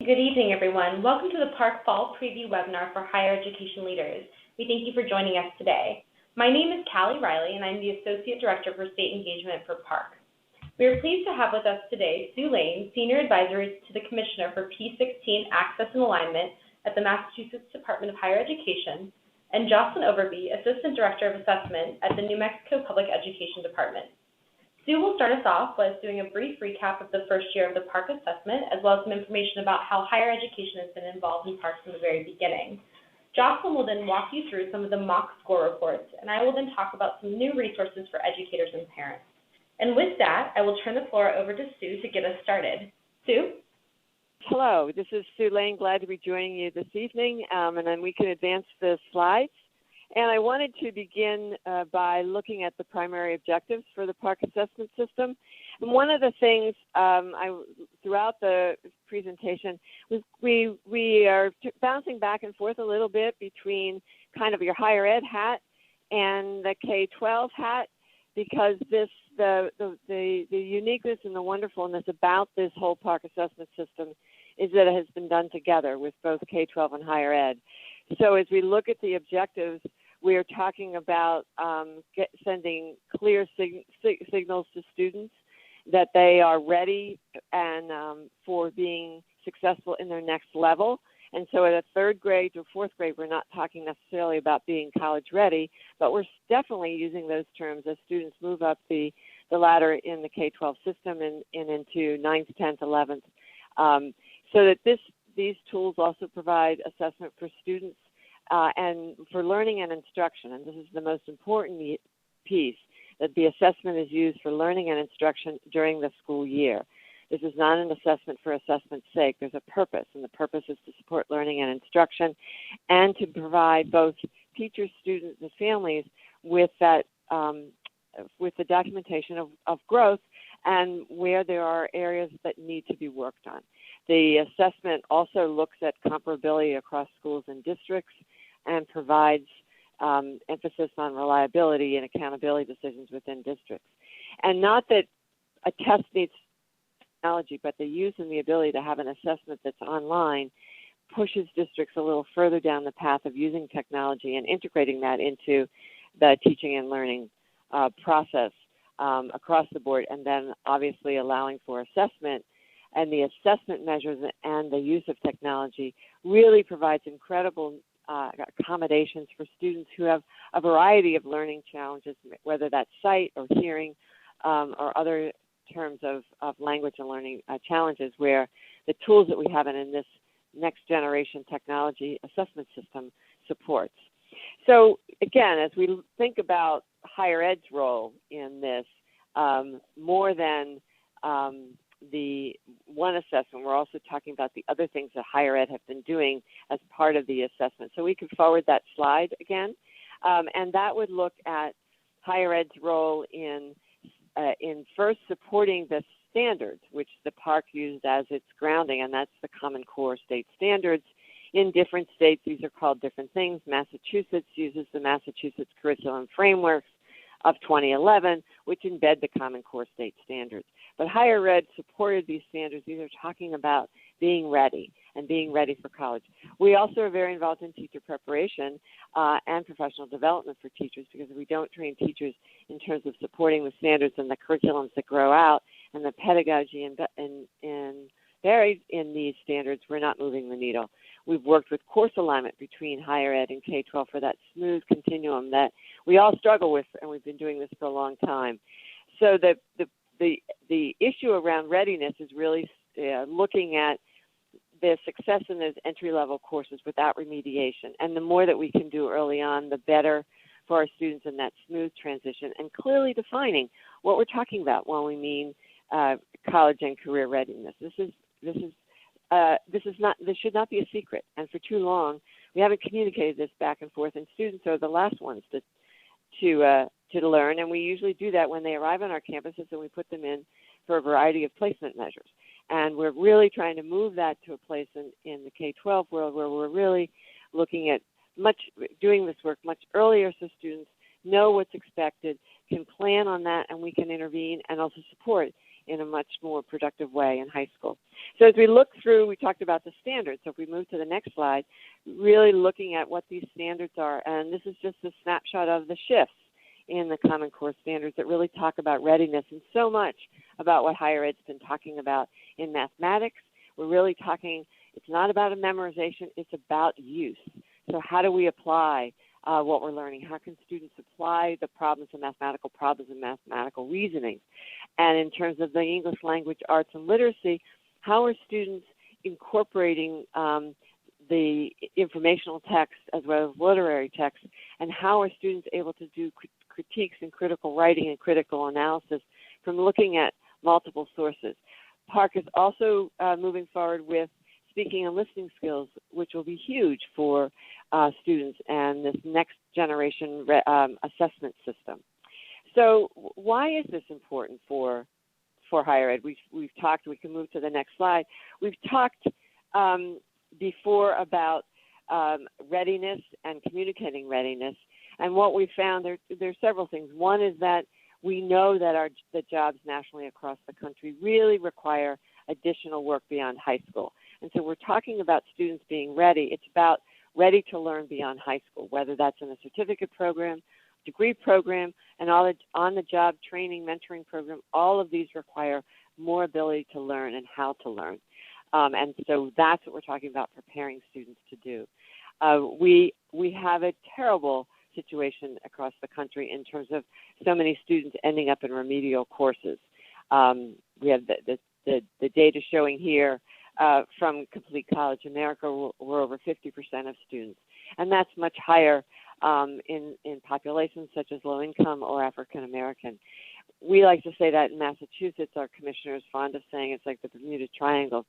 Good evening, everyone. Welcome to the Parcc Fall Preview Webinar for Higher Education Leaders. We thank you for joining us today. My name is Callie Riley, and I'm the Associate Director for State Engagement for Parcc. We are pleased to have with us today Sue Lane, Senior Advisor to the Commissioner for P16 Access and Alignment at the Massachusetts Department of Higher Education, and Joslyn Overby, Assistant Director of Assessment at the New Mexico Public Education Department. Sue will start us off with doing a brief recap of the first year of the Parcc assessment, as well as some information about how higher education has been involved in Parcc from the very beginning. Jocelyn will then walk you through some of the mock score reports, and I will then talk about some new resources for educators and parents. And with that, I will turn the floor over to Sue to get us started. Sue? Hello, this is Sue Lane. Glad to be joining you this evening, and then we can advance the slides. And I wanted to begin by looking at the primary objectives for the Parcc assessment system. And one of the things throughout the presentation, we are bouncing back and forth a little bit between kind of your higher ed hat and the K-12 hat, because the uniqueness and the wonderfulness about this whole Parcc assessment system is that it has been done together with both K-12 and higher ed. So as we look at the objectives, we are talking about sending clear signals to students that they are ready and for being successful in their next level. And so at a third grade to fourth grade, we're not talking necessarily about being college ready, but we're definitely using those terms as students move up the ladder in the K-12 system and into 9th, 10th, 11th. So that these tools also provide assessment for students and for learning and instruction. And this is the most important piece, that the assessment is used for learning and instruction during the school year. This is not an assessment for assessment's sake. There's a purpose, and the purpose is to support learning and instruction and to provide both teachers, students, and families with that with the documentation of growth and where there are areas that need to be worked on. The assessment also looks at comparability across schools and districts and provides emphasis on reliability and accountability decisions within districts. And not that a test needs technology, but the use and the ability to have an assessment that's online pushes districts a little further down the path of using technology and integrating that into the teaching and learning process across the board, and then obviously allowing for assessment. And the assessment measures and the use of technology really provides incredible accommodations for students who have a variety of learning challenges, whether that's sight or hearing or other terms of language and learning challenges, where the tools that we have in this next generation technology assessment system supports. So again, as we think about higher ed's role in this, more than the one assessment, we're also talking about the other things that higher ed have been doing as part of the assessment. So we can forward that slide again, and that would look at higher ed's role in first supporting the standards, which the Parcc used as its grounding, and that's the Common Core state standards. In different states, these are called different things. Massachusetts uses the Massachusetts Curriculum Frameworks of 2011, which embed the Common Core state standards. But higher ed supported these standards. These are talking about being ready and being ready for college. We also are very involved in teacher preparation and professional development for teachers, because if we don't train teachers in terms of supporting the standards and the curriculums that grow out and the pedagogy and buried in these standards, we're not moving the needle. We've worked with course alignment between higher ed and K-12 for that smooth continuum that we all struggle with, and we've been doing this for a long time. So the issue around readiness is really looking at the success in those entry-level courses without remediation. And the more that we can do early on, the better for our students in that smooth transition, and clearly defining what we're talking about when we mean college and career readiness. This should not be a secret. And for too long, we haven't communicated this back and forth, and students are the last ones to learn, and we usually do that when they arrive on our campuses, and we put them in for a variety of placement measures. And we're really trying to move that to a place in the K-12 world where we're really looking at doing this work much earlier, so students know what's expected, can plan on that, and we can intervene and also support in a much more productive way in high school. So as we look through, we talked about the standards. So if we move to the next slide, really looking at what these standards are. And this is just a snapshot of the shifts in the Common Core standards that really talk about readiness and so much about what higher ed's been talking about in mathematics. We're really talking, it's not about a memorization, it's about use. So how do we apply what we're learning? How can students apply the problems and mathematical reasoning? And in terms of the English language, arts, and literacy, how are students incorporating the informational text as well as literary text, and how are students able to do critiques and critical writing and critical analysis from looking at multiple sources? Parcc is also moving forward with speaking and listening skills, which will be huge for students and this next generation assessment system. So why is this important for higher ed? We've talked, we can move to the next slide. We've talked before about readiness and communicating readiness. And what we found, there's several things. One is that we know that the jobs nationally across the country really require additional work beyond high school. And so we're talking about students being ready. It's about ready to learn beyond high school, whether that's in a certificate program, degree program, and on-the-job training, mentoring program. All of these require more ability to learn and how to learn. And so that's what we're talking about preparing students to do. We have a terrible situation across the country in terms of so many students ending up in remedial courses. We have the data showing here from Complete College America, we're over 50% of students. And that's much higher in populations such as low income or African American. We like to say that in Massachusetts, our commissioner is fond of saying it's like the Bermuda Triangle.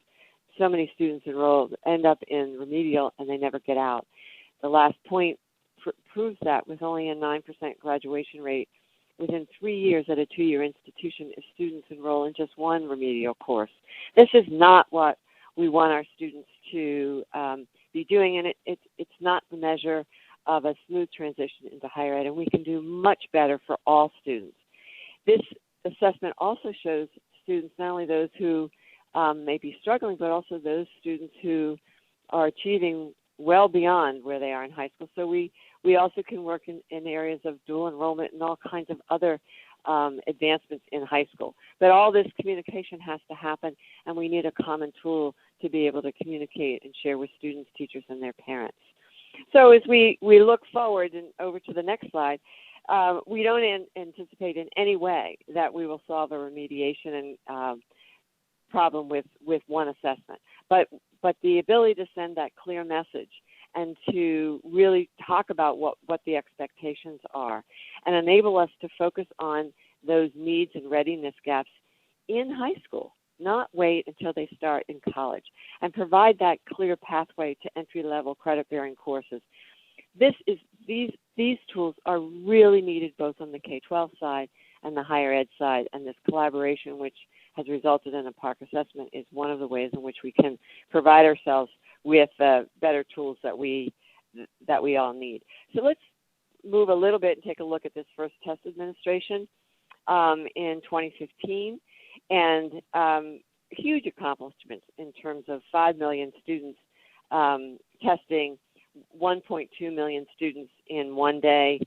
So many students enrolled end up in remedial and they never get out. The last point proves that with only a 9% graduation rate within 3 years at a 2-year institution if students enroll in just one remedial course. This is not what we want our students to be doing, and it's not the measure of a smooth transition into higher ed, and we can do much better for all students. This assessment also shows students, not only those who may be struggling, but also those students who are achieving well beyond where they are in high school. So we also can work in areas of dual enrollment and all kinds of other advancements in high school. But all this communication has to happen, and we need a common tool to be able to communicate and share with students, teachers, and their parents. So as we look forward and over to the next slide, we don't anticipate in any way that we will solve a remediation and problem with one assessment. But the ability to send that clear message and to really talk about what the expectations are and enable us to focus on those needs and readiness gaps in high school, not wait until they start in college, and provide that clear pathway to entry-level credit-bearing courses. These tools are really needed both on the K-12 side and the higher ed side, and this collaboration, which has resulted in a Parcc assessment, is one of the ways in which we can provide ourselves with better tools that we all need. So let's move a little bit and take a look at this first test administration in 2015, and huge accomplishments in terms of 5 million students testing, 1.2 million students in one day,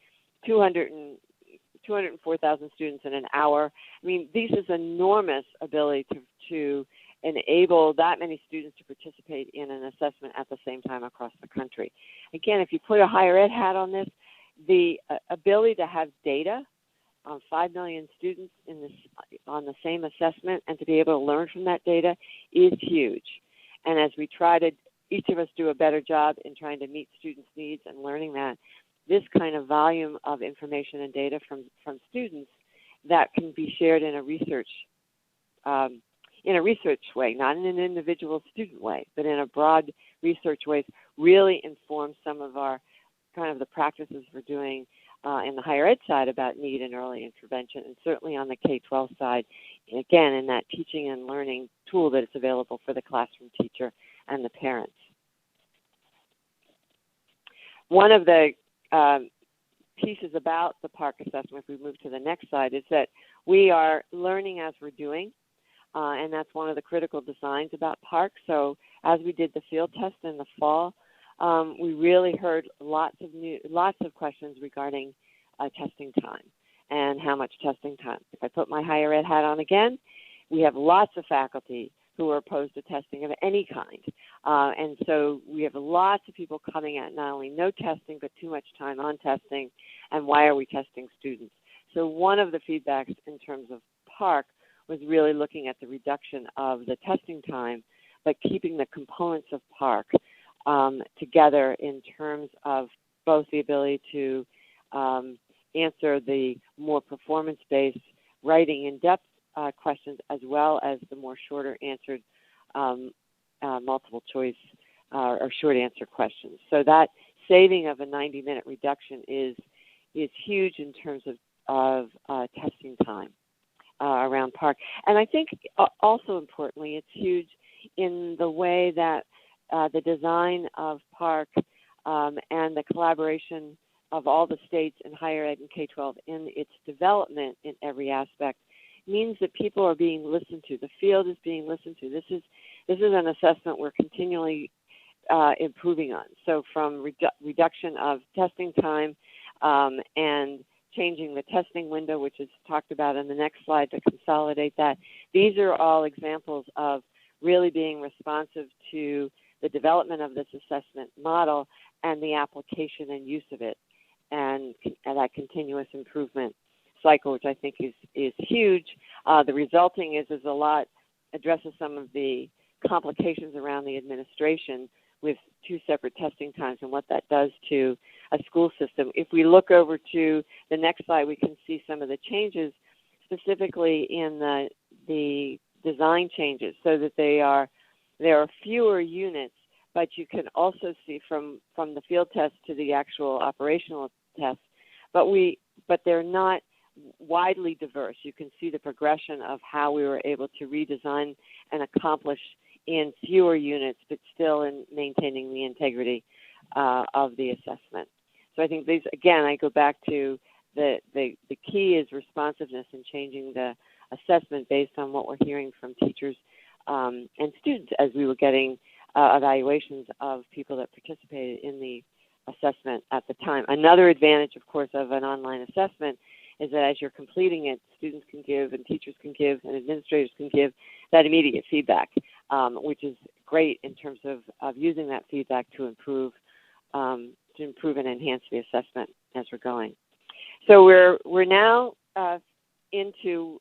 204,000 students in an hour. I mean, this is enormous ability to enable that many students to participate in an assessment at the same time across the country. Again, if you put a higher ed hat on this, the ability to have data on 5 million students on the same assessment and to be able to learn from that data is huge. And as we try to, each of us do a better job in trying to meet students' needs and learning that, this kind of volume of information and data from students that can be shared in a research way, not in an individual student way, but in a broad research way, really informs some of our kind of the practices we're doing in the higher ed side about need and early intervention, and certainly on the K-12 side, again, in that teaching and learning tool that is available for the classroom teacher and the parents. One of the pieces about the Parcc assessment, if we move to the next slide, is that we are learning as we're doing. and that's one of the critical designs about Parcc. So as we did the field test in the fall, we really heard lots of questions regarding testing time and how much testing time. If I put my higher ed hat on again, we have lots of faculty who are opposed to testing of any kind. And so we have lots of people coming at not only no testing, but too much time on testing, and why are we testing students? So one of the feedbacks in terms of Parcc was really looking at the reduction of the testing time, but keeping the components of Parcc together in terms of both the ability to answer the more performance-based writing in-depth questions, as well as the more shorter answered multiple choice or short answer questions. So that saving of a 90-minute reduction is huge in terms of testing time around Parcc. And I think also importantly, it's huge in the way that the design of Parcc and the collaboration of all the states in higher ed and K-12 in its development in every aspect means that people are being listened to. The field is being listened to. This is an assessment we're continually improving on. So from reduction of testing time and changing the testing window, which is talked about in the next slide to consolidate that, these are all examples of really being responsive to the development of this assessment model and the application and use of it, and that continuous improvement cycle, which I think is huge. The resulting is a lot, addresses some of the complications around the administration with two separate testing times and what that does to a school system. If we look over to the next slide, we can see some of the changes, specifically in the design changes, so that there are fewer units, but you can also see from the field test to the actual operational test, but they're not widely diverse. You can see the progression of how we were able to redesign and accomplish in fewer units, but still in maintaining the integrity of the assessment. So I think these, again, I go back to the key is responsiveness and changing the assessment based on what we're hearing from teachers and students as we were getting evaluations of people that participated in the assessment at the time. Another advantage, of course, of an online assessment is that as you're completing it, students can give and teachers can give and administrators can give that immediate feedback, which is great in terms of using that feedback to improve and enhance the assessment as we're going. So we're now into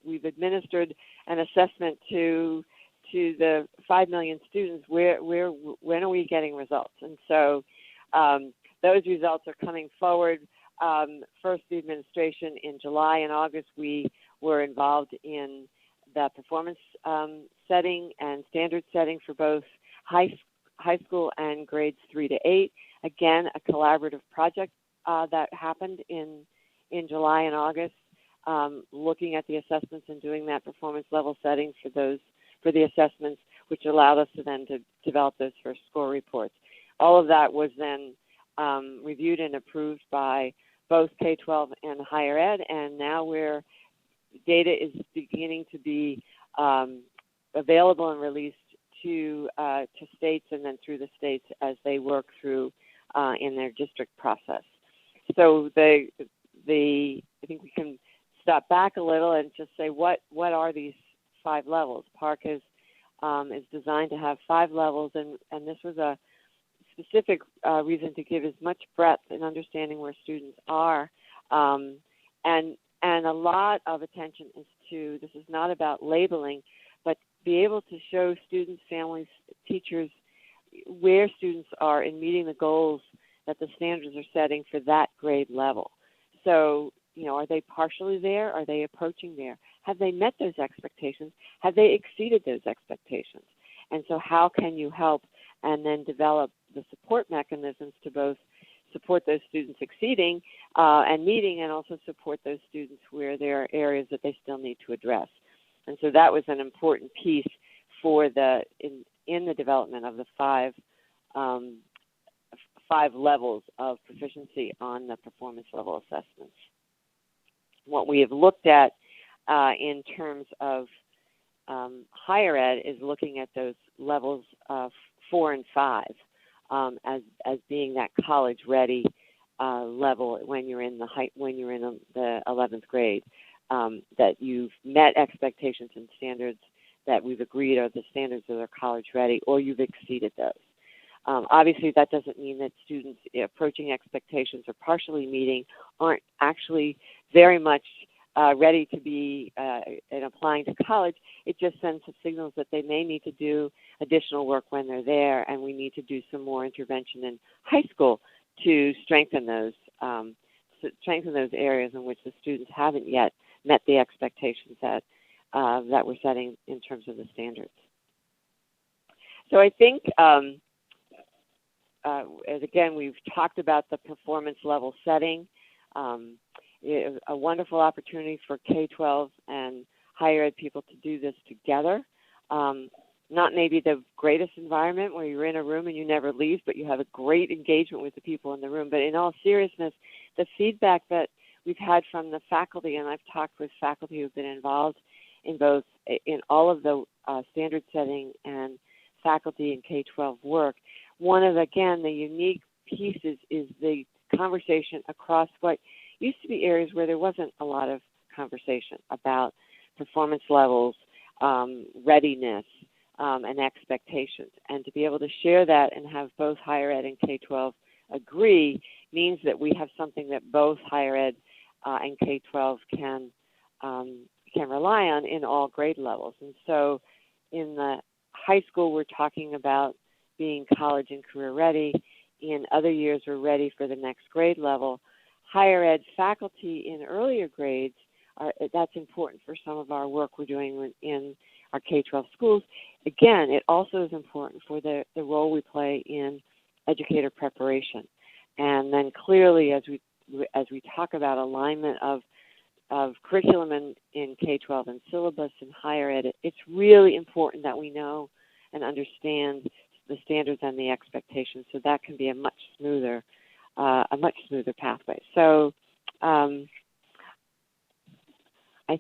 we've administered an assessment to the 5 million students. When are we getting results? And so those results are coming forward. First, the administration in July and August, we were involved in the performance setting and standard setting for both high school and grades 3 to 8. Again, a collaborative project that happened in July and August, looking at the assessments and doing that performance level setting for the assessments, which allowed us to develop those first score reports. All of that was then reviewed and approved by both K-12 and higher ed, and now data is beginning to be available and released to states and then through the states as they work through in their district process. So I think we can step back a little and just say what are these 5 levels? Parcc is designed to have 5 levels, and this was a specific reason to give as much breadth in understanding where students are, and a lot of attention is to, this is not about labeling, but be able to show students, families, teachers, where students are in meeting the goals that the standards are setting for that grade level. So, are they partially there? Are they approaching there? Have they met those expectations? Have they exceeded those expectations? And so how can you help and then develop the support mechanisms to both support those students exceeding and meeting, and also support those students where there are areas that they still need to address. And so that was an important piece for in the development of the 5 levels of proficiency on the performance level assessments. What we have looked at in terms of higher ed is looking at those levels of 4 and 5 as being that college ready level when you're in the 11th grade, that you've met expectations and standards that we've agreed are the standards that are college ready, or you've exceeded those. Obviously, that doesn't mean that students approaching expectations or partially meeting aren't actually very much ready to be and applying to college. It just sends some signals that they may need to do additional work when they're there, and we need to do some more intervention in high school to strengthen those areas in which the students haven't yet met the expectations that we're setting in terms of the standards. So I think, as again, we've talked about the performance level setting. A wonderful opportunity for K-12 and higher ed people to do this together. Not maybe the greatest environment where you're in a room and you never leave, but you have a great engagement with the people in the room. But in all seriousness, the feedback that we've had from the faculty, and I've talked with faculty who've been involved in all of the standard setting and faculty in K-12 work, one of, again, the unique pieces is the conversation across what used to be areas where there wasn't a lot of conversation about performance levels, readiness, and expectations. And to be able to share that and have both higher ed and K-12 agree means that we have something that both higher ed and K-12 can rely on in all grade levels. And so in the high school, we're talking about being college and career ready. In other years, we're ready for the next grade level. Higher ed faculty in earlier grades, that's important for some of our work we're doing in our K-12 schools. Again, it also is important for the role we play in educator preparation. And then clearly, as we talk about alignment of curriculum in K-12 and syllabus in higher ed, it's really important that we know and understand the standards and the expectations, so that can be a much smoother pathway. So I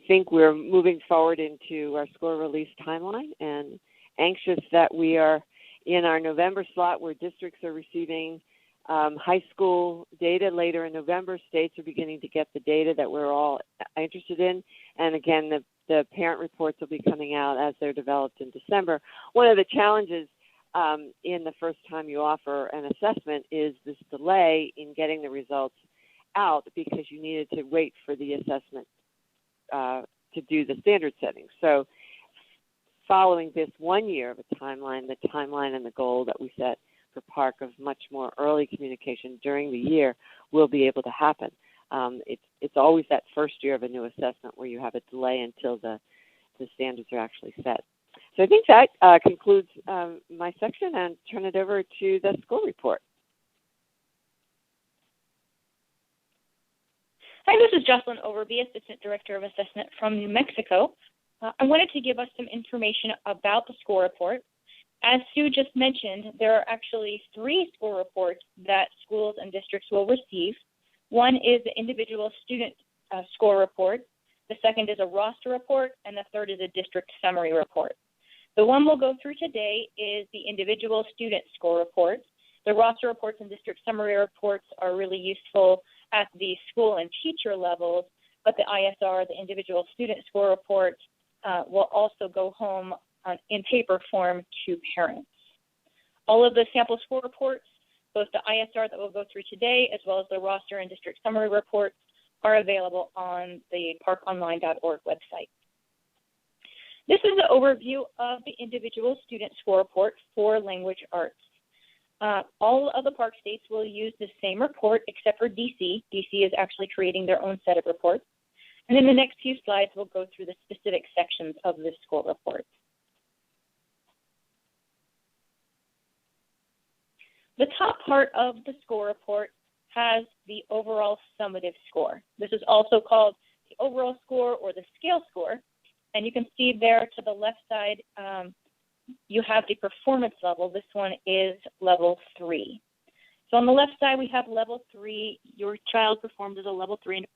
think we're moving forward into our score release timeline, and anxious that we are in our November slot where districts are receiving high school data later in November. States are beginning to get the data that we're all interested in. And again, the parent reports will be coming out as they're developed in December. One of the challenges in the first time you offer an assessment is this delay in getting the results out because you needed to wait for the assessment to do the standard setting. So following this 1 year of a timeline, the timeline and the goal that we set for Parcc of much more early communication during the year will be able to happen. It's always that first year of a new assessment where you have a delay until the standards are actually set. So I think that concludes my section, and turn it over to the school report. Hi, this is Joslyn Overby, Assistant Director of Assessment from New Mexico. I wanted to give us some information about the score report. As Sue just mentioned, there are actually 3 score reports that schools and districts will receive. One is the individual student score report. The second is a roster report, and the third is a district summary report. The one we'll go through today is the individual student score reports. The roster reports and district summary reports are really useful at the school and teacher levels, but the ISR, the individual student score report, will also go home in paper form to parents. All of the sample score reports, both the ISR that we'll go through today, as well as the roster and district summary reports, are available on the parcconline.org website. This is an overview of the individual student score report for language arts. All of the Parcc states will use the same report except for DC. DC is actually creating their own set of reports. And in the next few slides, we'll go through the specific sections of this score report. The top part of the score report has the overall summative score. This is also called the overall score or the scale score. And you can see there to the left side, you have the performance level. This one is level 3. So on the left side, we have level 3. Your child performed as a level 3 and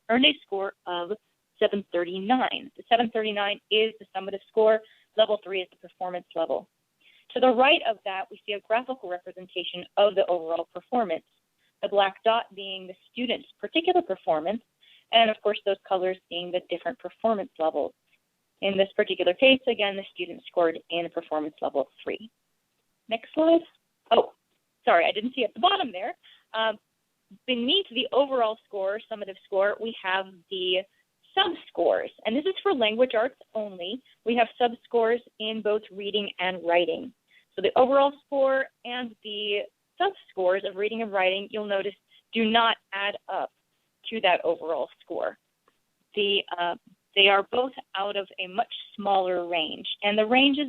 earned a score of 739. The 739 is the summative score. Level 3 is the performance level. To the right of that, we see a graphical representation of the overall performance, the black dot being the student's particular performance, and of course those colors being the different performance levels. In this particular case, again, the student scored in performance level 3. Next slide. Oh, sorry, I didn't see at the bottom there. Beneath the overall score, summative score, we have the sub-scores, and this is for language arts only. We have sub-scores in both reading and writing. So the overall score and the sub-scores of reading and writing, you'll notice, do not add up to that overall score. They are both out of a much smaller range, and the range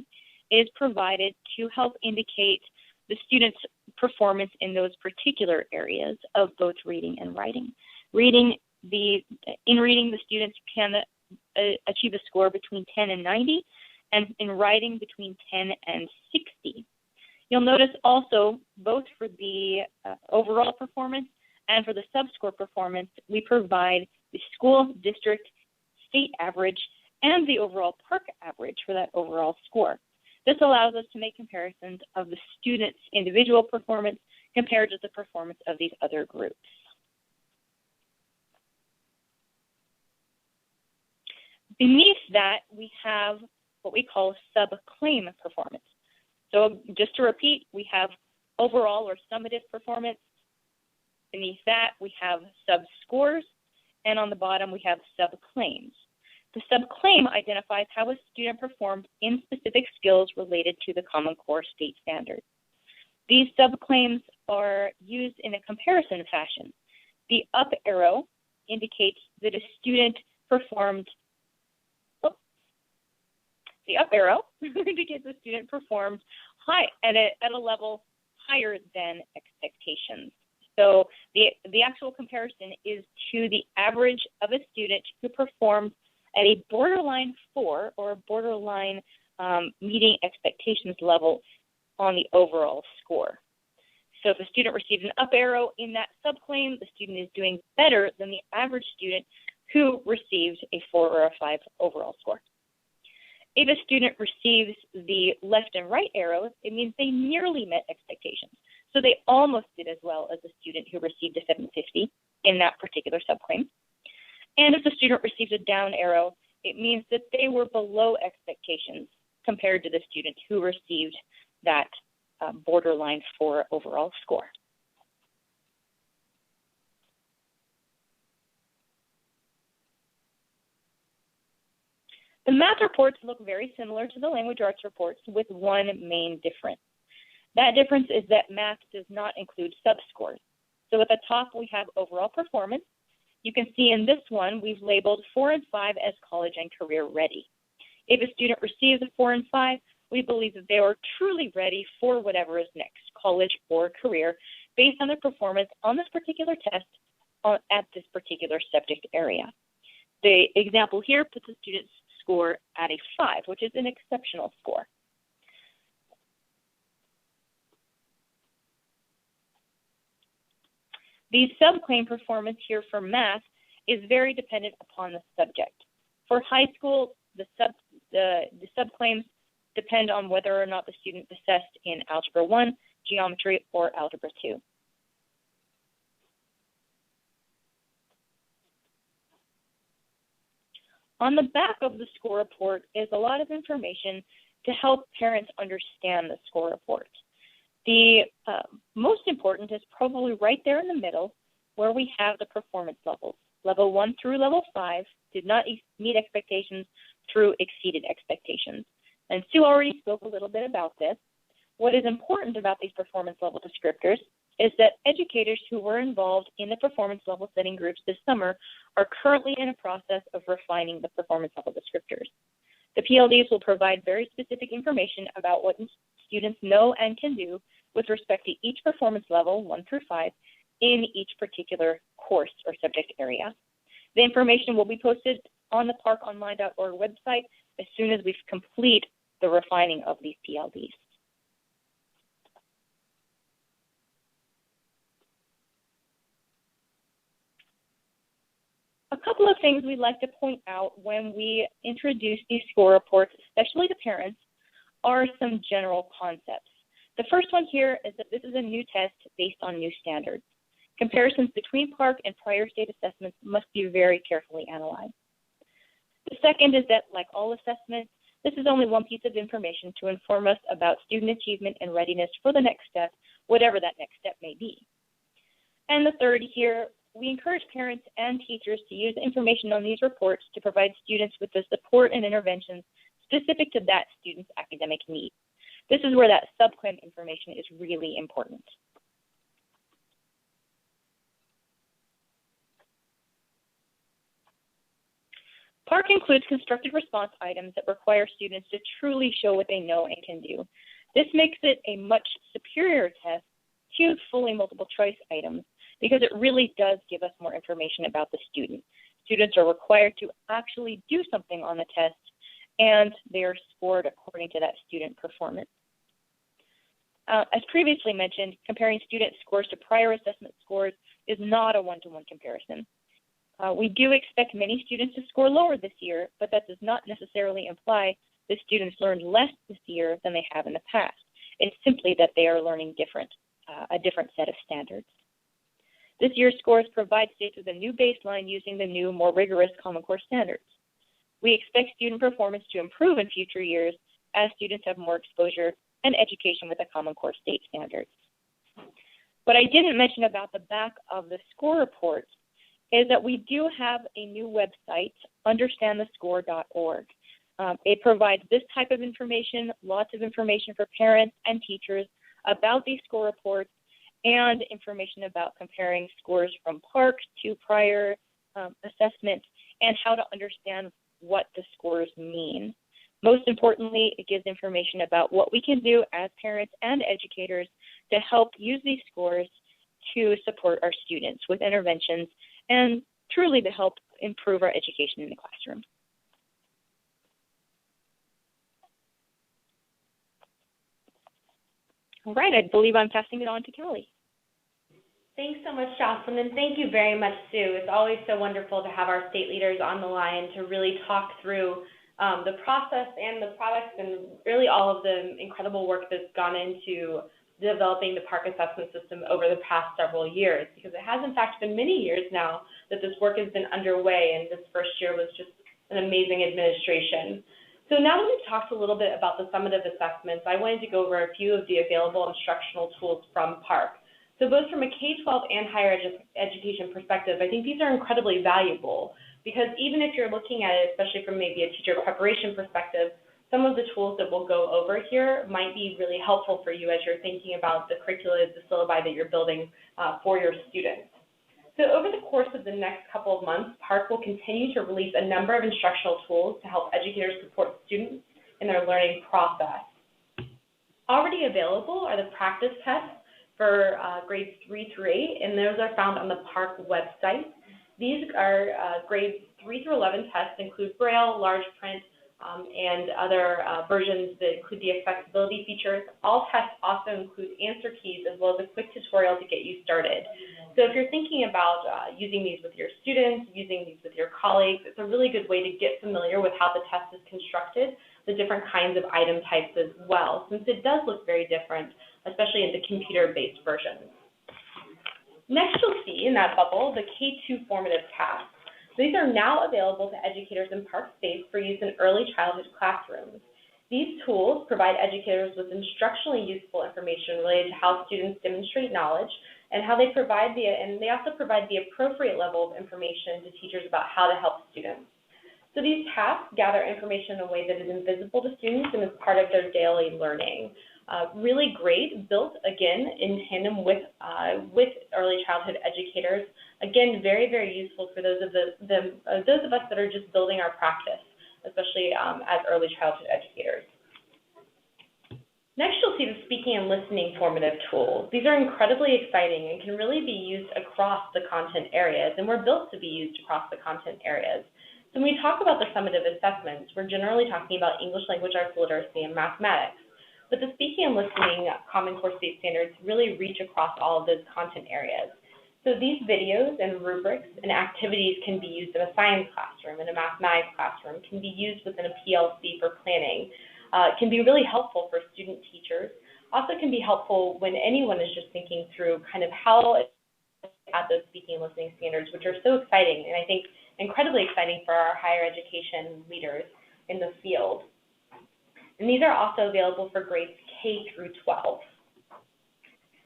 is provided to help indicate the student's performance in those particular areas of both reading and writing. In reading, the students can achieve a score between 10 and 90, and in writing between 10 and 60. You'll notice also, both for the overall performance and for the sub-score performance, we provide the school, district, state average, and the overall Parcc average for that overall score. This allows us to make comparisons of the student's individual performance compared to the performance of these other groups. Beneath that, we have what we call sub-claim performance. So just to repeat, we have overall or summative performance. Beneath that, we have sub-scores, and on the bottom, we have sub-claims. The sub-claim identifies how a student performed in specific skills related to the Common Core state standard. These sub-claims are used in a comparison fashion. The up arrow indicates that a student performed at a level higher than expectations. So the actual comparison is to the average of a student who performed at a borderline 4 or borderline meeting expectations level on the overall score. So if a student receives an up arrow in that subclaim, the student is doing better than the average student who received a 4 or a 5 overall score. If a student receives the left and right arrows, it means they nearly met expectations. So they almost did as well as the student who received a 750 in that particular subclaim. And if the student receives a down arrow, it means that they were below expectations compared to the student who received that borderline 4 overall score. The math reports look very similar to the language arts reports with one main difference. That difference is that math does not include sub-scores. So at the top we have overall performance. You can see in this one we've labeled 4 and 5 as college and career ready. If a student receives a 4 and 5, we believe that they are truly ready for whatever is next, college or career, based on their performance on this particular test at this particular subject area. The example here puts the student's score at a 5, which is an exceptional score. The subclaim performance here for math is very dependent upon the subject. For high school, the subclaims depend on whether or not the student assessed in Algebra 1, Geometry, or Algebra 2. On the back of the score report is a lot of information to help parents understand the score report. The most important is probably right there in the middle, where we have the performance levels. Level 1 through level 5 did not meet expectations through exceeded expectations. And Sue already spoke a little bit about this. What is important about these performance level descriptors is that educators who were involved in the performance level setting groups this summer are currently in a process of refining the performance level descriptors. The PLDs will provide very specific information about what students know and can do with respect to each performance level, 1 through 5, in each particular course or subject area. The information will be posted on the parcconline.org website as soon as we complete the refining of these PLDs. A couple of things we'd like to point out when we introduce these score reports, especially to parents, are some general concepts. The first one here is that this is a new test based on new standards. Comparisons between Parcc and prior state assessments must be very carefully analyzed. The second is that, like all assessments, this is only one piece of information to inform us about student achievement and readiness for the next step, whatever that next step may be. And the third here, we encourage parents and teachers to use information on these reports to provide students with the support and interventions specific to that student's academic need. This is where that subclaim information is really important. Parcc includes constructed response items that require students to truly show what they know and can do. This makes it a much superior test to fully multiple choice items because it really does give us more information about the student. Students are required to actually do something on the test, and they are scored according to that student performance. As previously mentioned, comparing student scores to prior assessment scores is not a one-to-one comparison. We do expect many students to score lower this year, but that does not necessarily imply that students learned less this year than they have in the past. It's simply that they are learning a different set of standards. This year's scores provide states with a new baseline using the new, more rigorous Common Core standards. We expect student performance to improve in future years as students have more exposure and education with the Common Core state standards. What I didn't mention about the back of the score report is that we do have a new website, understandthescore.org. It provides this type of information, lots of information for parents and teachers about these score reports and information about comparing scores from Parcc to prior assessments and how to understand what the scores mean. Most importantly, it gives information about what we can do as parents and educators to help use these scores to support our students with interventions and truly to help improve our education in the classroom. All right, I believe I'm passing it on to Callie. Thanks so much, Joslyn, and thank you very much, Sue. It's always so wonderful to have our state leaders on the line to really talk through the process and the products and really all of the incredible work that's gone into developing the Parcc assessment system over the past several years, because it has in fact been many years now that this work has been underway, and this first year was just an amazing administration. So now that we've talked a little bit about the summative assessments, I wanted to go over a few of the available instructional tools from Parcc. So both from a K-12 and higher education perspective, I think these are incredibly valuable, because even if you're looking at it, especially from maybe a teacher preparation perspective, some of the tools that we'll go over here might be really helpful for you as you're thinking about the curricula, the syllabi that you're building for your students. So over the course of the next couple of months, Parcc will continue to release a number of instructional tools to help educators support students in their learning process. Already available are the practice tests for grades 3 through 8, and those are found on the Parcc website. These are grades 3 through 11 tests, include Braille, large print, and other versions that include the accessibility features. All tests also include answer keys as well as a quick tutorial to get you started. So if you're thinking about using these with your students, using these with your colleagues, it's a really good way to get familiar with how the test is constructed, the different kinds of item types as well, since it does look very different, especially in the computer-based versions. Next, you'll see in that bubble the K2 formative tasks. These are now available to educators in Parcc States for use in early childhood classrooms. These tools provide educators with instructionally useful information related to how students demonstrate knowledge and how they provide they also provide the appropriate level of information to teachers about how to help students. So these tasks gather information in a way that is invisible to students and is part of their daily learning. Really great, built again in tandem with early childhood educators. Again, very, very useful for those of us that are just building our practice, especially as early childhood educators. Next, you'll see the speaking and listening formative tools. These are incredibly exciting and can really be used across the content areas, and were built to be used across the content areas. So when we talk about the summative assessments, we're generally talking about English language arts literacy and mathematics. But the speaking and listening Common Core state standards really reach across all of those content areas. So these videos and rubrics and activities can be used in a science classroom, in a mathematics classroom, can be used within a PLC for planning, can be really helpful for student teachers, also can be helpful when anyone is just thinking through kind of how at those speaking and listening standards, which are so exciting, and I think incredibly exciting for our higher education leaders in the field. And these are also available for grades K through 12.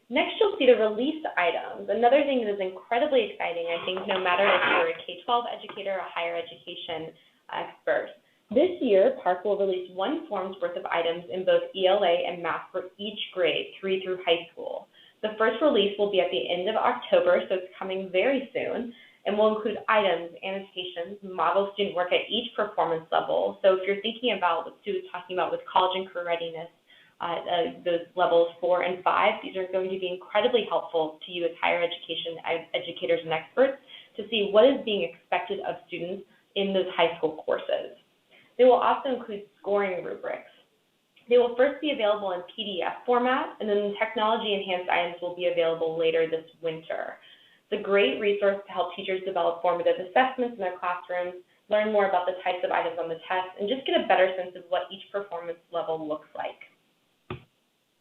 Next, you'll see the release items. Another thing that is incredibly exciting, I think, no matter if you're a K-12 educator or a higher education expert. This year, Parcc will release one form's worth of items in both ELA and math for each grade, 3 through high school. The first release will be at the end of October, so it's coming very soon, and will include items, annotations, model student work at each performance level. So if you're thinking about what Sue was talking about with college and career readiness, those levels 4 and 5, these are going to be incredibly helpful to you as higher education educators and experts to see what is being expected of students in those high school courses. They will also include scoring rubrics. They will first be available in PDF format, and then the technology-enhanced items will be available later this winter. It's a great resource to help teachers develop formative assessments in their classrooms, learn more about the types of items on the test, and just get a better sense of what each performance level looks like.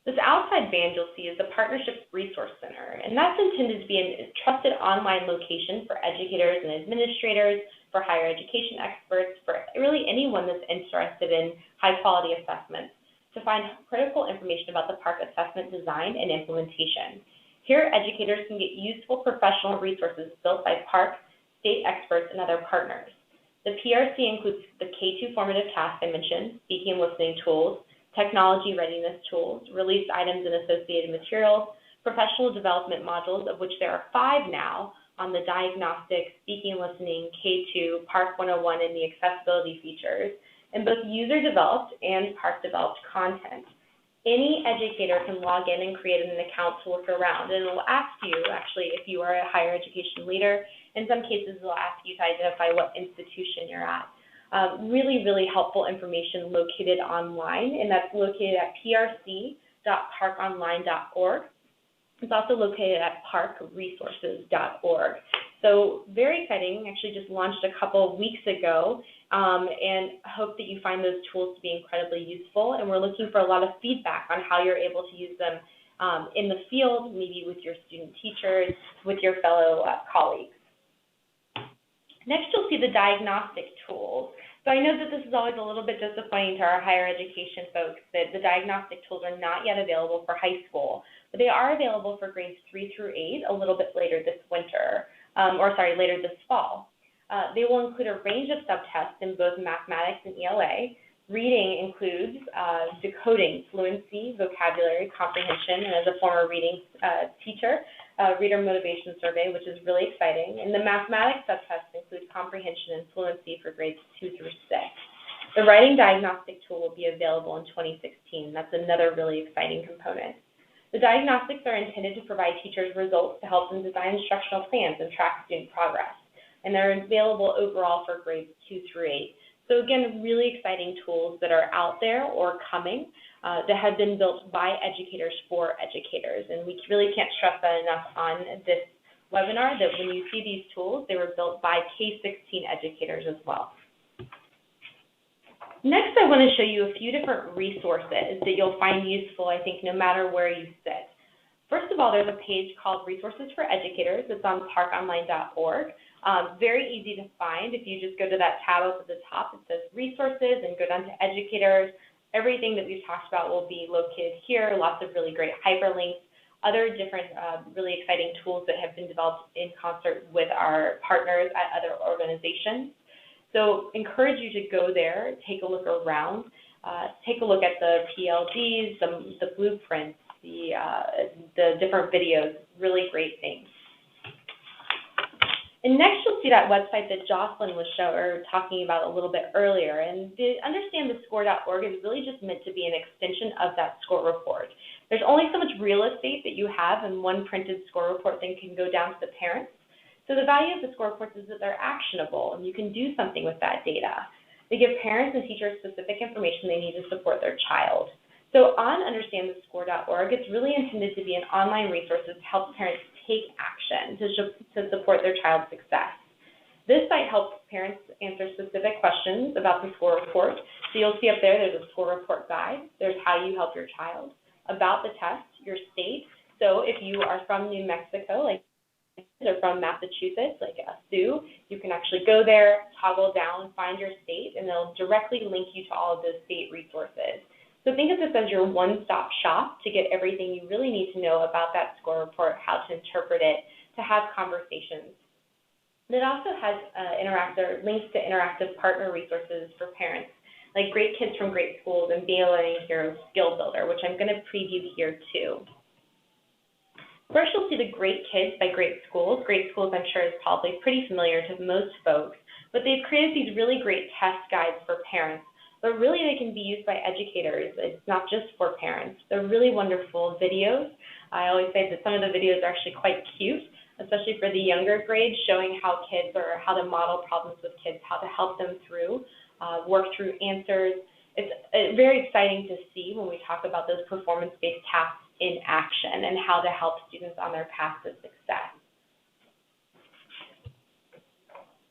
This outside band you'll see is the Partnership Resource Center, and that's intended to be a trusted online location for educators and administrators, for higher education experts, for really anyone that's interested in high-quality assessments, to find critical information about the Parcc assessment design and implementation. Here, educators can get useful professional resources built by Parcc, state experts, and other partners. The PRC includes the K2 formative tasks I mentioned, speaking and listening tools, technology readiness tools, release items and associated materials, professional development modules, of which there are 5 now, on the diagnostic, speaking and listening, K2, Parcc 101, and the accessibility features, and both user-developed and Parcc-developed content. Any educator can log in and create an account to look around, and it will ask you, actually, if you are a higher education leader. In some cases, it will ask you to identify what institution you're at. Really, really helpful information located online, and that's located at prc.parconline.org. It's also located at parcresources.org. So very exciting. Actually just launched a couple of weeks ago, and hope that you find those tools to be incredibly useful. And we're looking for a lot of feedback on how you're able to use them in the field, maybe with your student teachers, with your fellow colleagues. Next, you'll see the diagnostic tools. So I know that this is always a little bit disappointing to our higher education folks that the diagnostic tools are not yet available for high school, but they are available for grades 3 through 8 a little bit later this winter, later this fall. They will include a range of subtests in both mathematics and ELA. Reading includes decoding, fluency, vocabulary, comprehension, and as a former reading teacher, reader motivation survey, which is really exciting. And the mathematics subtests include comprehension and fluency for grades 2 through 6. The writing diagnostic tool will be available in 2016. That's another really exciting component. The diagnostics are intended to provide teachers results to help them design instructional plans and track student progress. And they're available overall for grades 2 through 8. So again, really exciting tools that are out there or coming that have been built by educators for educators. And we really can't stress that enough on this webinar, that when you see these tools, they were built by K-16 educators as well. Next, I want to show you a few different resources that you'll find useful, I think, no matter where you sit. First of all, there's a page called Resources for Educators. It's on parconline.org. Very easy to find. If you just go to that tab up at the top, it says Resources, and go down to Educators. Everything that we've talked about will be located here, lots of really great hyperlinks, other different really exciting tools that have been developed in concert with our partners at other organizations. So encourage you to go there, take a look around, take a look at the PLDs, the blueprints, the different videos, really great things. And next, you'll see that website that Joslyn was talking about a little bit earlier. And to understand the score.org is really just meant to be an extension of that score report. There's only so much real estate that you have in one printed score report that can go down to the parents. So the value of the score reports is that they're actionable, and you can do something with that data. They give parents and teachers specific information they need to support their child. So on understandthescore.org, it's really intended to be an online resource to help parents take action to support their child's success. This site helps parents answer specific questions about the score report. So you'll see up there, there's a score report guide. There's how you help your child, about the test, your state. So if you are from New Mexico, like, or from Massachusetts, like Sue, you can actually go there, toggle down, find your state, and they'll directly link you to all of those state resources. So think of this as your one-stop shop to get everything you really need to know about that score report, how to interpret it, to have conversations. It also has links to interactive partner resources for parents, like Great Kids from Great Schools and Be a Learning Hero Skill Builder, which I'm going to preview here too. First, you'll see the Great Kids by Great Schools. Great Schools, I'm sure, is probably pretty familiar to most folks, but they've created these really great test guides for parents, but really they can be used by educators. It's not just for parents. They're really wonderful videos. I always say that some of the videos are actually quite cute, especially for the younger grades, showing how to model problems with kids, how to help them through, work through answers. It's very exciting to see when we talk about those performance-based tasks in action and how to help students on their path to success.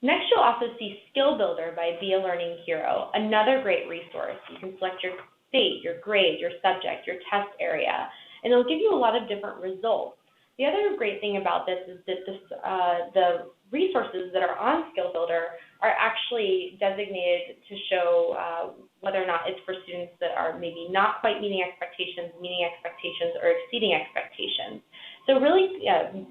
Next, you'll also see Skill Builder by Be a Learning Hero, another great resource. You can select your state, your grade, your subject, your test area, and it'll give you a lot of different results. The other great thing about this is that the resources that are on Skill Builder are actually designated to show whether or not it's for students that are maybe not quite meeting expectations, or exceeding expectations. So really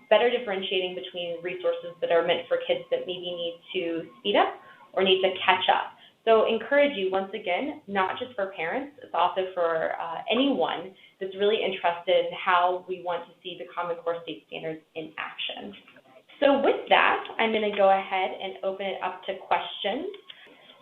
better differentiating between resources that are meant for kids that maybe need to speed up or need to catch up. So encourage you, once again, not just for parents, it's also for anyone that's really interested in how we want to see the Common Core state standards in action. So with that, I'm going to go ahead and open it up to questions.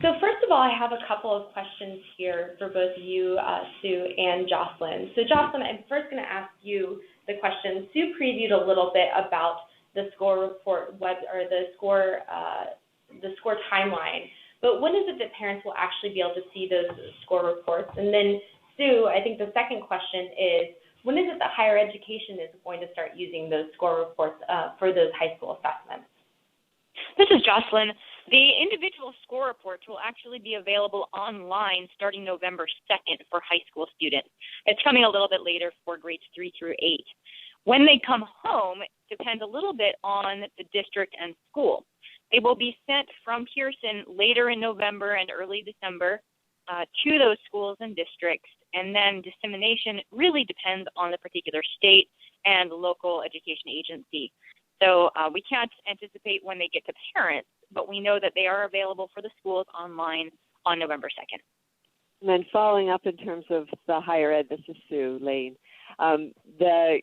So first of all, I have a couple of questions here for both you, Sue, and Joslyn. So Joslyn, I'm first going to ask you the question. Sue previewed a little bit about the score report the score timeline. But when is it that parents will actually be able to see those score reports? And then, Sue, I think the second question is, when is it that higher education is going to start using those score reports for those high school assessments? This is Joslyn. The individual score reports will actually be available online starting November 2nd for high school students. It's coming a little bit later for grades 3 through 8. When they come home, it depends a little bit on the district and school. They will be sent from Pearson later in November and early December to those schools and districts, and then dissemination really depends on the particular state and local education agency. So we can't anticipate when they get to parents, but we know that they are available for the schools online on November 2nd. And then following up in terms of the higher ed, this is Sue Lane. The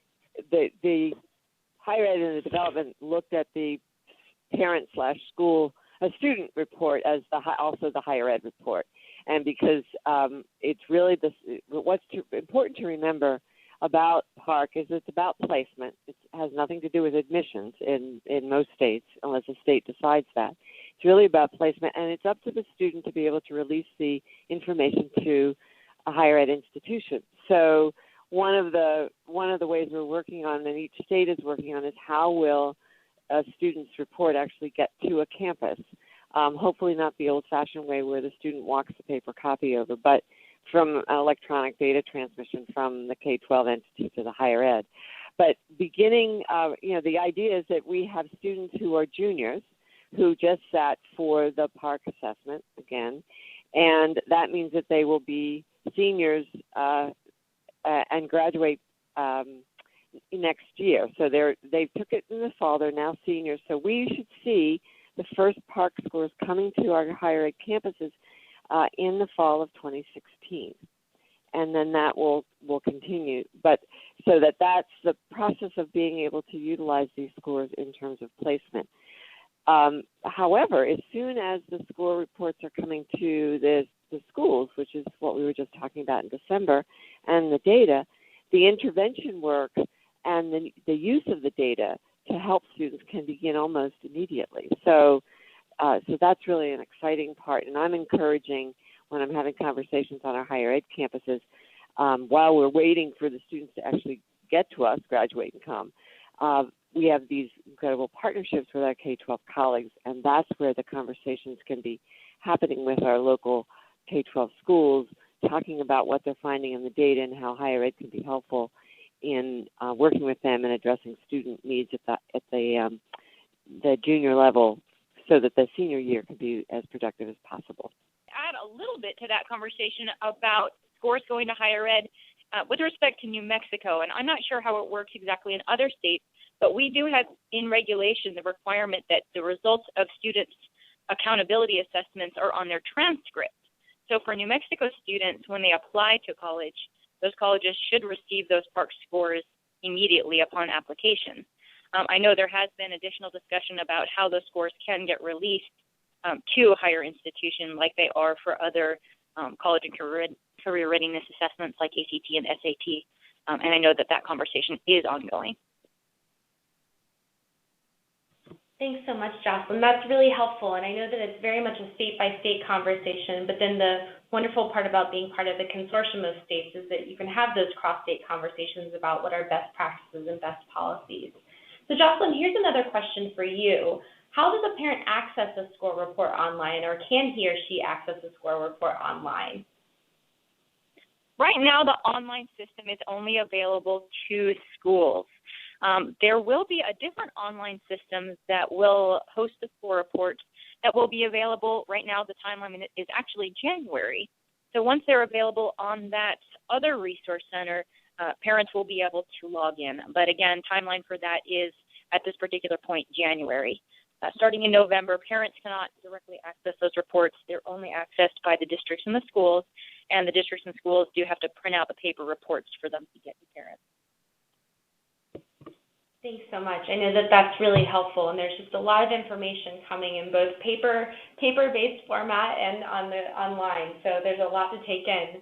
higher ed and the development looked at the parent/school student report as also the higher ed report. And because it's really what's important to remember about Parcc is it's about placement. It has nothing to do with admissions in most states, unless the state decides that. It's really about placement, and it's up to the student to be able to release the information to a higher ed institution. So one of the ways we're working on, and each state is working on, is how will a student's report actually get to a campus. Hopefully not the old-fashioned way where the student walks the paper copy over, but from electronic data transmission from the K-12 entity to the higher ed. But beginning, the idea is that we have students who are juniors who just sat for the Parcc assessment again, and that means that they will be seniors and graduate next year. So they took it in the fall. They're now seniors. So we should see the first Parcc scores coming to our higher ed campuses in the fall of 2016, and then that will continue. But so that's the process of being able to utilize these scores in terms of placement. However, as soon as the score reports are coming to the schools, which is what we were just talking about in December, and the data, the intervention work and the use of the data to help students can begin almost immediately. So that's really an exciting part, and I'm encouraging when I'm having conversations on our higher ed campuses while we're waiting for the students to actually get to us, graduate and come, we have these incredible partnerships with our K-12 colleagues, and that's where the conversations can be happening with our local K-12 schools, talking about what they're finding in the data and how higher ed can be helpful in working with them and addressing student needs at the junior level so that the senior year can be as productive as possible. Add a little bit to that conversation about scores going to higher ed with respect to New Mexico, and I'm not sure how it works exactly in other states, but we do have in regulation the requirement that the results of students' accountability assessments are on their transcript. So for New Mexico students, when they apply to college, those colleges should receive those Parcc scores immediately upon application. I know there has been additional discussion about how those scores can get released to a higher institution like they are for other college and career readiness assessments like ACT and SAT. And I know that conversation is ongoing. Thanks so much, Joslyn. That's really helpful, and I know that it's very much a state-by-state conversation, but then the wonderful part about being part of the consortium of states is that you can have those cross-state conversations about what are best practices and best policies. So, Joslyn, here's another question for you. How does a parent access a score report online, or can he or she access a score report online? Right now, the online system is only available to schools. There will be a different online system that will host the score report that will be available. Right now, the time limit is actually January. So once they're available on that other resource center, parents will be able to log in. But again, timeline for that is, at this particular point, January. Starting in November, parents cannot directly access those reports. They're only accessed by the districts and the schools, and the districts and schools do have to print out the paper reports for them to get to parents. Thanks so much. I know that that's really helpful, and there's just a lot of information coming in both paper-based format and online, so there's a lot to take in.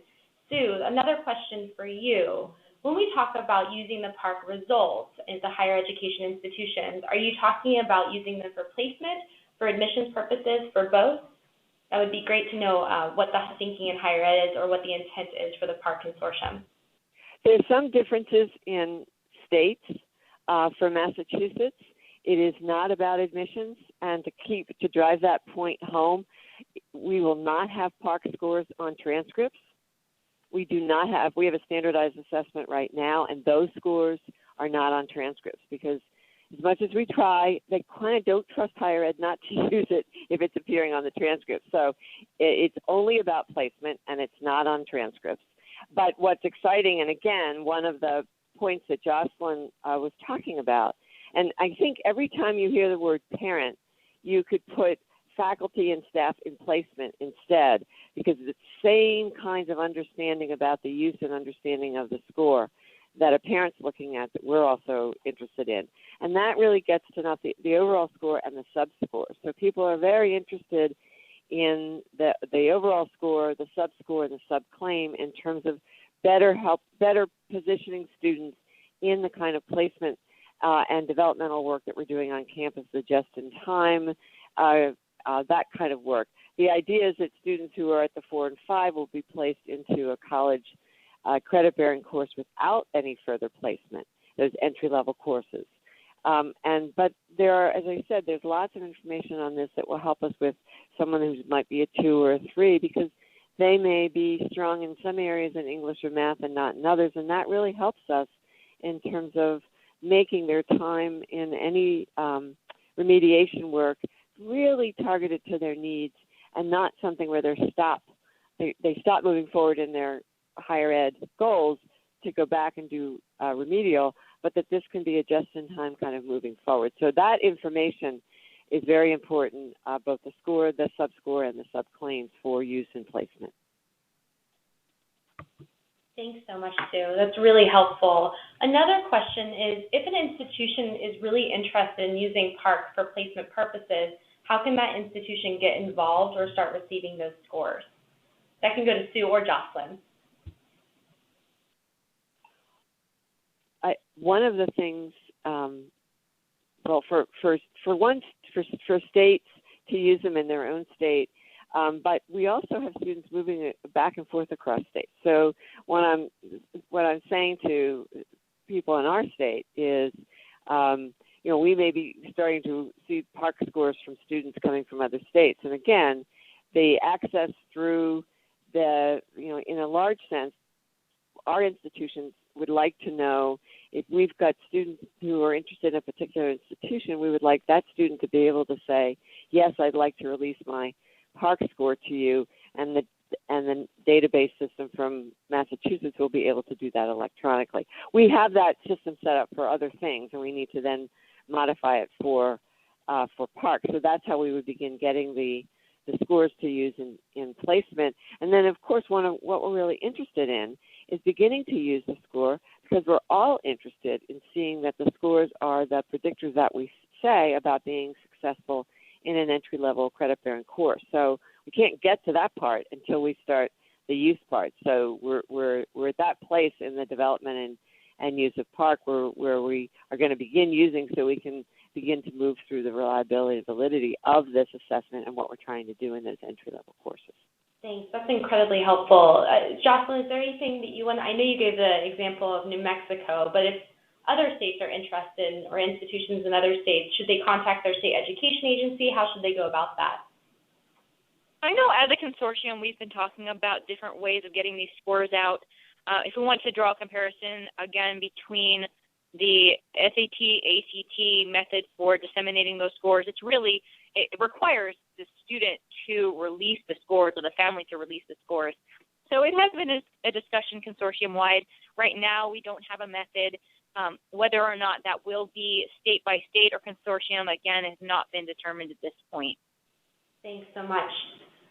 Sue, another question for you. When we talk about using the Parcc results in the higher education institutions, are you talking about using them for placement, for admissions purposes, for both? That would be great to know what the thinking in higher ed is or what the intent is for the Parcc Consortium. There's some differences in states. For Massachusetts, it is not about admissions, and to drive that point home, we will not have Parcc scores on transcripts. We have a standardized assessment right now, and those scores are not on transcripts because as much as we try, they kind of don't trust higher ed not to use it if it's appearing on the transcript. So it's only about placement, and it's not on transcripts. But what's exciting, and again, one of the points that Joslyn was talking about, and I think every time you hear the word parent, you could put faculty and staff in placement instead, because it's the same kinds of understanding about the use and understanding of the score that a parent's looking at that we're also interested in. And that really gets to not the overall score and the sub-score. So people are very interested in the overall score, the sub-score, and the sub-claim in terms of better positioning students in the kind of placement and developmental work that we're doing on campus, the just-in-time, that kind of work. The idea is that students who are at the 4 and 5 will be placed into a college credit-bearing course without any further placement, those entry-level courses. But there are, as I said, there's lots of information on this that will help us with someone who might be a 2 or a 3, because they may be strong in some areas in English or math and not in others, and that really helps us in terms of making their time in any remediation work really targeted to their needs and not something where they stop moving forward in their higher ed goals to go back and do remedial, but that this can be a just-in-time kind of moving forward. So that information is very important, both the score, the sub-score, and the sub-claims for use and placement. Thanks so much, Sue. That's really helpful. Another question is, if an institution is really interested in using Parcc for placement purposes, how can that institution get involved or start receiving those scores? That can go to Sue or Joslyn. One of the things, for states to use them in their own state, But we also have students moving back and forth across states. So what I'm saying to people in our state is, we may be starting to see Parcc scores from students coming from other states. And again, the access through in a large sense, our institutions would like to know if we've got students who are interested in a particular institution, we would like that student to be able to say, yes, I'd like to release my Parcc score to you, and the database system from Massachusetts will be able to do that electronically. We have that system set up for other things, and we need to then modify it for Parcc. So that's how we would begin getting the scores to use in placement. And then, of course, what we're really interested in is beginning to use the score because we're all interested in seeing that the scores are the predictors that we say about being successful in an entry-level credit-bearing course. So we can't get to that part until we start the use part. So we're at that place in the development and use of Parcc where we are going to begin using so we can begin to move through the reliability and validity of this assessment and what we're trying to do in those entry-level courses. Thanks. That's incredibly helpful. Joslyn, is there anything that you want? I know you gave the example of New Mexico, but if other states are interested or institutions in other states, should they contact their state education agency? How should they go about that? I know as a consortium, we've been talking about different ways of getting these scores out. If we want to draw a comparison, again, between the SAT, ACT method for disseminating those scores, it requires the student to release the scores or the family to release the scores. So it has been a discussion consortium-wide. Right now, we don't have a method. Whether or not that will be state by state or consortium, again, has not been determined at this point. Thanks so much.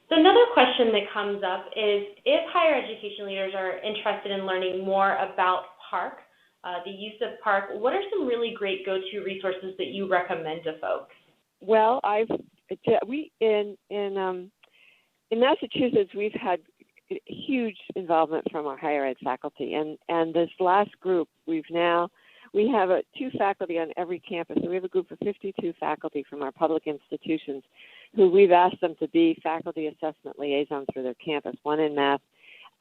So another question that comes up is if higher education leaders are interested in learning more about Parcc, the use of Parcc, what are some really great go-to resources that you recommend to folks? Well, in Massachusetts, we've had huge involvement from our higher ed faculty, and this last group, we have 2 faculty on every campus, and we have a group of 52 faculty from our public institutions who we've asked them to be faculty assessment liaisons for their campus, one in math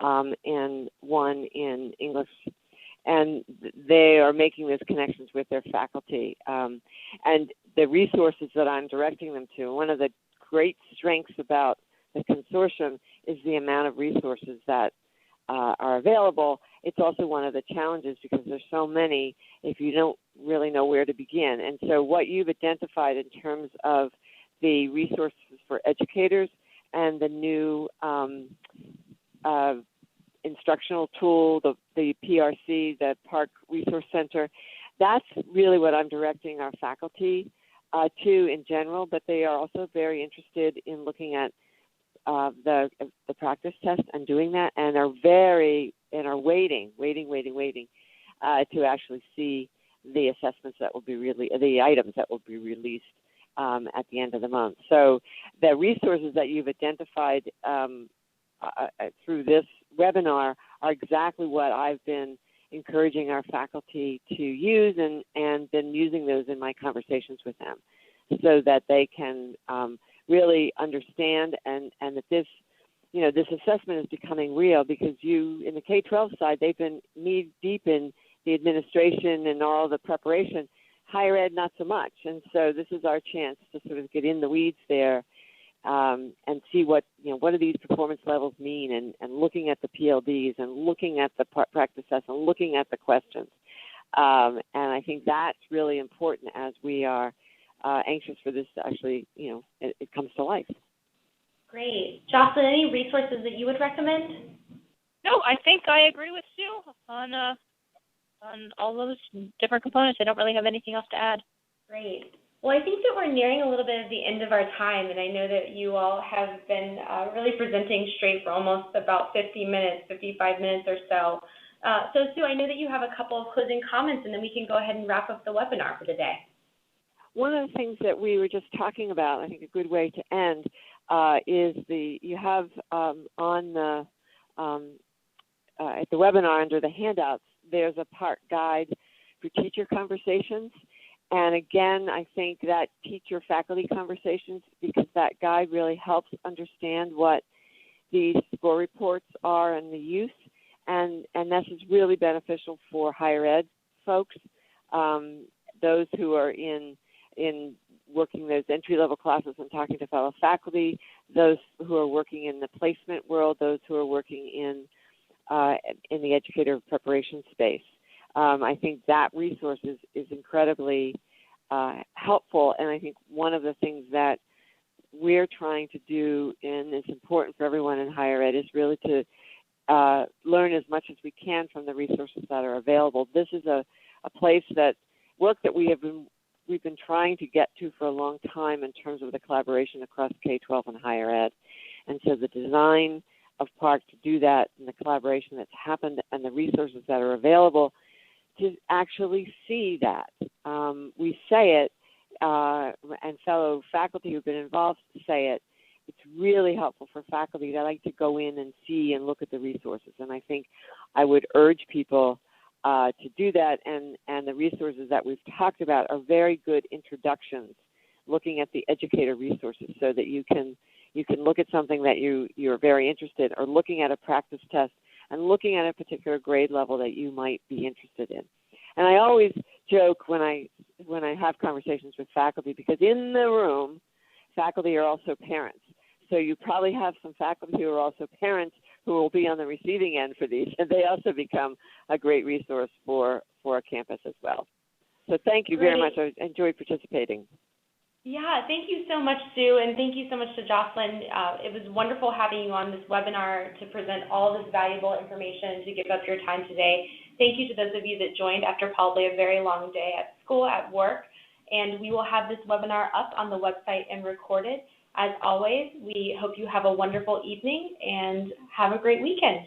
and one in English. And they are making those connections with their faculty. And the resources that I'm directing them to, one of the great strengths about the consortium is the amount of resources that are available. It's also one of the challenges because there's so many if you don't really know where to begin. And so what you've identified in terms of the resources for educators and the new instructional tool, the PRC, the Parcc Resource Center, that's really what I'm directing our faculty to in general, but they are also very interested in looking at the practice test and doing that, and are waiting to actually see the assessments that will be the items that will be released at the end of the month. So the resources that you've identified through this webinar are exactly what I've been encouraging our faculty to use and been using those in my conversations with them so that they can really understand and that this assessment is becoming real because in the K-12 side, they've been knee-deep in the administration and all the preparation. Higher ed, not so much. And so this is our chance to sort of get in the weeds there and see what do these performance levels mean and looking at the PLDs and looking at the practice tests and looking at the questions. And I think that's really important as we are anxious for this to actually, it comes to life. Great. Joslyn, any resources that you would recommend? No, I think I agree with Sue on all those different components. I don't really have anything else to add. Great. Well, I think that we're nearing a little bit of the end of our time, and I know that you all have been really presenting straight for almost about 55 minutes or so. So, Sue, I know that you have a couple of closing comments, and then we can go ahead and wrap up the webinar for today. One of the things that we were just talking about, I think a good way to end, is you have at the webinar under the handouts, there's a Parcc guide for teacher conversations. And again, I think that teacher-faculty conversations, because that guide really helps understand what these score reports are and the use, and this is really beneficial for higher ed folks, those who are in working those entry-level classes and talking to fellow faculty, those who are working in the placement world, those who are working in the educator preparation space. I think that resource is incredibly helpful, and I think one of the things that we're trying to do, and is important for everyone in higher ed, is really to learn as much as we can from the resources that are available. This is a place that we've been trying to get to for a long time in terms of the collaboration across K-12 and higher ed. And so the design of Parcc to do that and the collaboration that's happened and the resources that are available to actually see that. We say it, and fellow faculty who've been involved say it. It's really helpful for faculty that like to go in and see and look at the resources. And I think I would urge people to do that, and the resources that we've talked about are very good introductions, looking at the educator resources so that you can look at something that you're very interested in, or looking at a practice test and looking at a particular grade level that you might be interested in. And I always joke when I have conversations with faculty, because in the room, faculty are also parents. So you probably have some faculty who are also parents who will be on the receiving end for these, and they also become a great resource for a campus as well. So thank you very much. I enjoyed participating. Yeah, thank you so much, Sue, and thank you so much to Joslyn. It was wonderful having you on this webinar to present all this valuable information, to give up your time today. Thank you to those of you that joined after probably a very long day at school, at work, and we will have this webinar up on the website and recorded. As always, we hope you have a wonderful evening and have a great weekend.